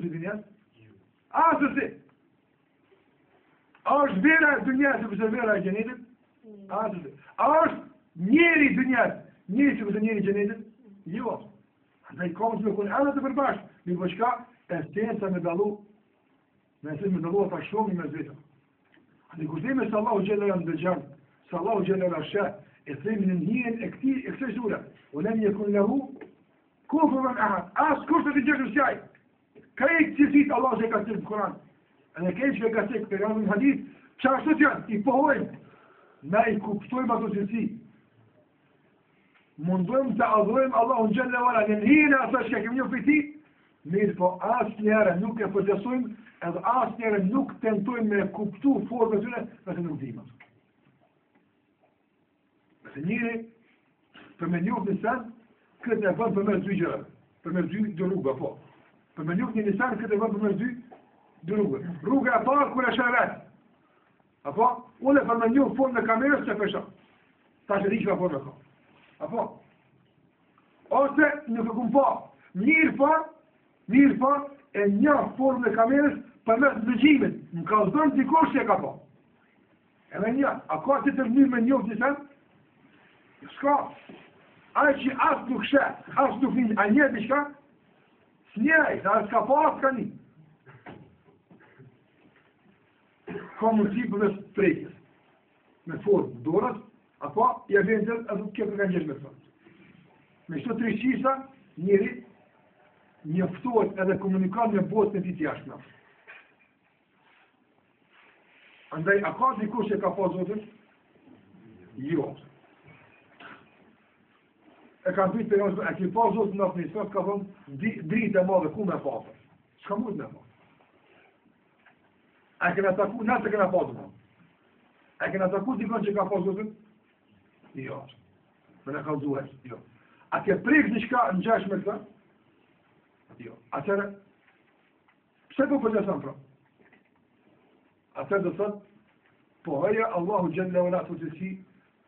Së dënjas? Asësi. A është vera dënjas e përse vera e gjenetit? Asësi. A është njeri dënjas, njeri që përse njeri gjenetit? Jo. Andaj komës me kënë edhe të përbashkë. Mi përshka esenca me dalu, me esenca me dalu ata shumë me zveta. Andaj kushtime se Allahu Gjellera në dëgjan, se Allahu Gjellera shë, e themi në njën e kësaj sura. O lem jekun lehu, kufuwan ahad. Asë kushtë të gjeshë sjaj. Krejtë cilësit Allah që e ka cilë në Koran. Edhe krejtë që e ka cilë për janë në hadith, që ashtu të janë, i pohojmë. Na i kuptojmë ato cilësi. Mundojmë të adhurojmë Allahun Gjelle Wala në njënë asa që kemi një fiti, mirë po asë njëre nuk e përgjësojmë, edhe asë njëre nuk tentojmë me kuptu formë të tyre, nëse nuk dhimë. Nëse njëri, për me njohë një sen, këtë e vënd për me dy gjërë, për me dy rrugë, po. Për me njohë një sen, këtë e vënd për me dy rrugë. Rruga e parë, kur e shë vetë. Apo? Unë e për me njohë formë në kamerës që pesha. Ta që rikë me formë në ka. Apo? Ose nuk e kumë pa. Mirë pa, e një formë në kamerës për mes dëgjimin. Më ka zdojnë dikosh që e ka pa. Edhe një, a ka që të mirë me njohë një sen? Shka. Ajë që asë nuk shë, asë nuk një, a një të shka? S'njej, a s'ka pa, s'ka një. Ka mundësi për mes prejkës. Me formë dorës, apo ja vjen të edhe kjo të kanë gjesh me thënë. Me shto të rishisa, njëri njëftohet edhe komunikan me botën e ti tjashtë. Andaj, a ka dikush që ka pa Zotën? Jo. E kam pyet për jashtë, a ki pa Zotën në një sot, ka thonë, dritë e madhe, ku me pa? Shka mund me pa? A kena taku, nëse kena pa Zotën? A kena taku dikon që ka pa Zotën? Jo. Me në kalduhet, jo. A ke prek një shka në gjesh me këta? Jo. Atëre, pse po përgjësën pra? Atëre dhe thot, po haja Allahu Gjelle Wala të të si,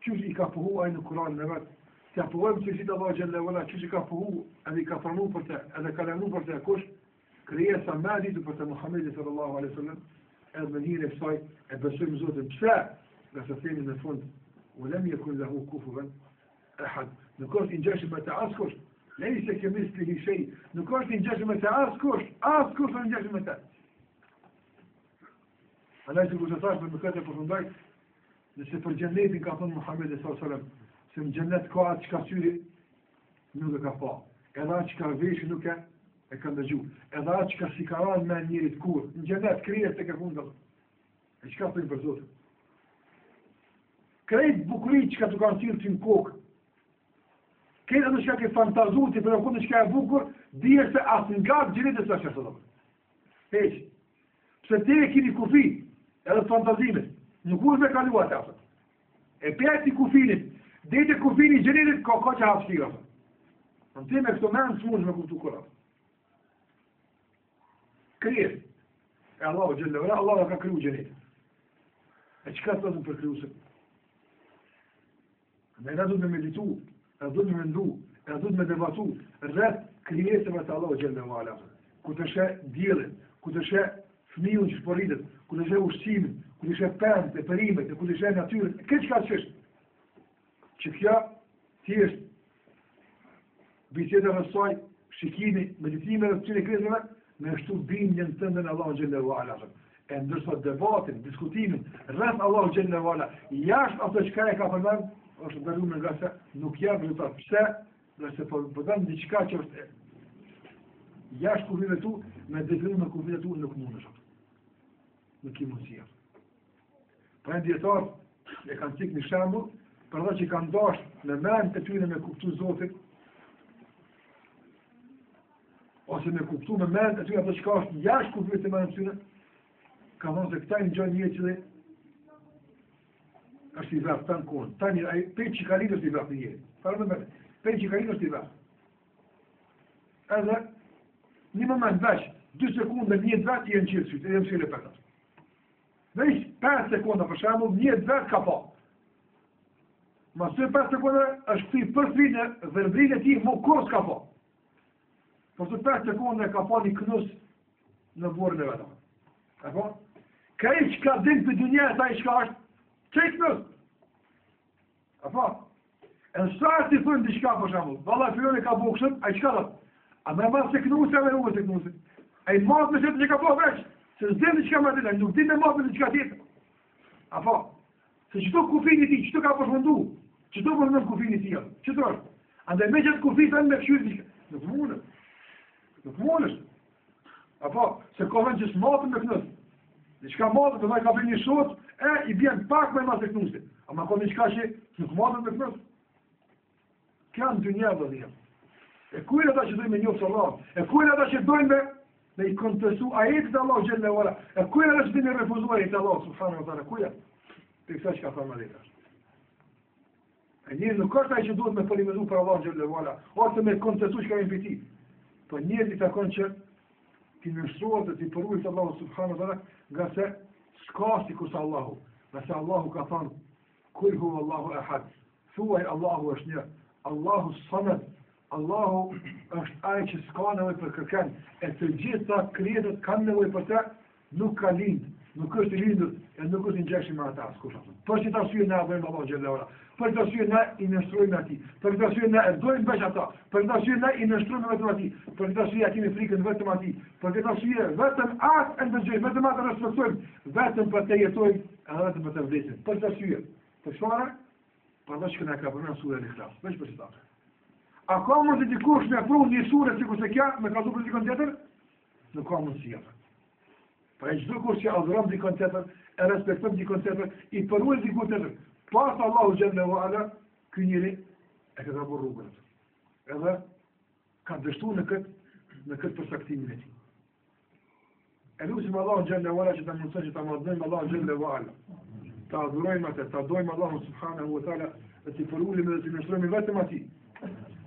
qësh i ka pëhu ajë në Kur'an në vetë, të apëhojmë të si të Allahu Gjelle Wala, qësh i ka pëhu, edhe i ka pranu për te, edhe ka lenu për te kush, krijesa ma ditu për te Muhammedi sallallahu alaihi sallam, edhe me njëre kësaj, e besojmë Zotën, pse? Nga se themi në fund, u lem jekun lahu kufuwan ahad. Nuk është i ngjeshëm me të askush, lejse kemislihi shay, nuk është i ngjeshëm me të askush është i ngjeshëm me të. Alaj që kështë thash me këtë e përfundaj, nëse për gjennetin ka thënë Muhammedi s.a.s. se në gjennet ka atë që ka syri, nuk e ka pa. Edhe atë që ka veshë nuk e ka ndëgju. Edhe atë që ka sikaran me njërit kur. Në gjennet krijet të ke fundë. E që ka thënë për Zotë? Krejt bukurit që ka të kanë sirë të në kokë. Krejt edhe që ka ke fantazu të për në kundë që ka e bukur, dhije se asë nga të gjenit e së që të Heq. Pse te e kini kufi, edhe të fantazimet, nuk është me kalua të asë. E pjeti kufinit, dhejtë e kufini gjenitit, ka që hapështira. Në te me këto menë së mund me kuptu kura. Krijet. E Allahu Gjelle Wala, Allah ka kriju gjenitit. E qëka të të për kryusën? Ne na duhet me meditu, e duhet me mendu, e duhet me debatu rreth krijesave të Allahu Gjelle Wala. Ku të shë diellin, ku të shë fëmijën që porritet, ku të shë ushqimin, ku të shë pemët, perimet, ku të shë natyrën, këtë çka ç'është. Që kjo thjesht biseda e saj, shikimi, meditimi të këtyre krijesave me ashtu bindjen tënde në Allahu Gjelle Wala. E ndërsa debatin, diskutimin rreth Allahu Gjelle Wala, jashtë ato çka e ka përmend, është ndaluar nga se nuk jam rezultat. Pse? Nëse po bëjmë diçka që është jashtë kufive tu, me definim me kufive tu nuk mundesh. Nuk i mundësia. Pra dietar e kanë cikë një shembull, për ata që kanë dashur me mend të tyre me kuptu Zotin, ose me kuptu me mend të tyre ato që është jashtë kufive të mendjes tyre, ka thonë se këta një gjë që është i vrap tanë kohën. Tani, pej që ka rinë është i vrap në jeri. Farë me mërë, pej që ka rinë është i vrap. Edhe, një moment veç, 2 sekunde, 1 vet, i e në qirë sytë, e më shkele për të. Veç 5 sekunde, për shemull, 1 vet ka pa. Mas të 5 sekunde, është këti për frinë, dhe rëbrinë e ti, më kur s'ka pa. Por të 5 sekunde, ka pa një knus, në borën e vetëm. Apo? Ka i që ka din për dunja, ta i që ka është, që i kënës? Apo? E në sarë të thënë diçka për shambull, valla filon e ka bo këshët, a i që ka dhe? A me marë se kënuse, a me uve se kënuse. A i marë me qëtë që ka bo veç, se s'din që ka më të nuk din me marë me që ka tjetë. Apo? Se qëto kufini ti, qëto ka përshmundu, qëto përshmundu kufini ti, qëto është? Andaj me qëtë kufi thënë me këshyrë diçka. Nuk mundës. Nuk mundës. Apo? Se ka thënë që s'matën me kënës. Diçka matën, dhe ka për një shot, i bjen pak me mas e kënuse. A ma ka diçka që nuk matën me kënës. Kja në dynja dhe dhjem. E kujnë ata që dojnë me njofë Allah? E kujnë ata që dojnë me i kontestu ajetit Allah gjellë e ora? E kujnë ata që dojnë me refuzu ajetit Allah, subhanahu wa ta'ala, kujnë? Për kësa që ka thënë ajetë është. E njërë nuk është ai që duhet me përimezu për Allah gjellë e ora, ose me kontestu që ka një piti. Për njërë i takon që ti nështruat dhe ti përrujt Allah, subhanahu wa ta'ala, nga se s'ka si kusa Allahu. Nga se Allahu ka thënë, kul hu Allahu ahad, thuaj Allahu është një, Allahu samad, Allahu është ai që s'ka nevojë për kërken, e të gjitha krijetët kanë nevojë për të, nuk ka lind, nuk është i lindur, e nuk është i ngjeshëm me ata, s'kush atë. Për këtë arsye na adhurojmë Allahu xhalla ora. Për këtë arsye na i nështrojmë atij. Për këtë arsye na e dojmë veç ata. Për këtë arsye na i nështrojmë vetëm atij. Për këtë arsye kemi frikën vetëm atij. Për këtë arsye vetëm atë e ndëgjojmë, vetëm atë respektojmë, vetëm për të jetojmë, edhe vetëm për të vdesim. Për këtë arsye, të shfara, për që na ka përmendur sura Al-Ikhlas. Veç për këtë. A ka mund të dikush me pru një surë sikur se kja, me kazu për dikon tjetër? Nuk ka mundësi atë. Pra e çdo kush që adhuron dikon tjetër, e respekton dikon tjetër, i përruaj dikon tjetër, pas Allahu xhallahu ala, ky njeri e ka gabur rrugën. Edhe ka dështuar në këtë përsaktimin e tij. E lutim Allahu xhallahu ala që ta mundësoj që ta madhojmë Allahu xhallahu ala. Ta adhurojmë atë, ta dojmë Allahun subhanahu wa taala, dhe të përulim dhe të nështrojmë vetëm atij.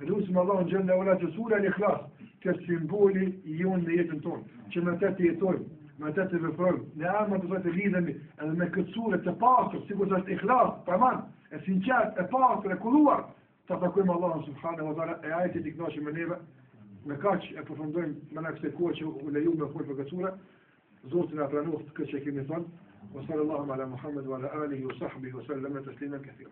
Lusim Allahun xhalla wala të sura Al-Ikhlas, që simboli i jonë në jetën tonë, që me të jetojmë, me të veprojmë, në armë të të lidhemi edhe me këtë sure të pastër, sikur që është Ikhlas, praman, e sinqert, e pastër, e kulluar, të takojmë Allahun subhanahu wa taala, e ajetit i kënaqshëm me neve, me kaq e përfundojmë me kësaj kohë që u leju me fol për këtë sure, Zoti na pranoft këtë që kemi thënë, wa sallallahu ala Muhammad wa ala alihi wa sahbihi wa sallama tasliman kathira.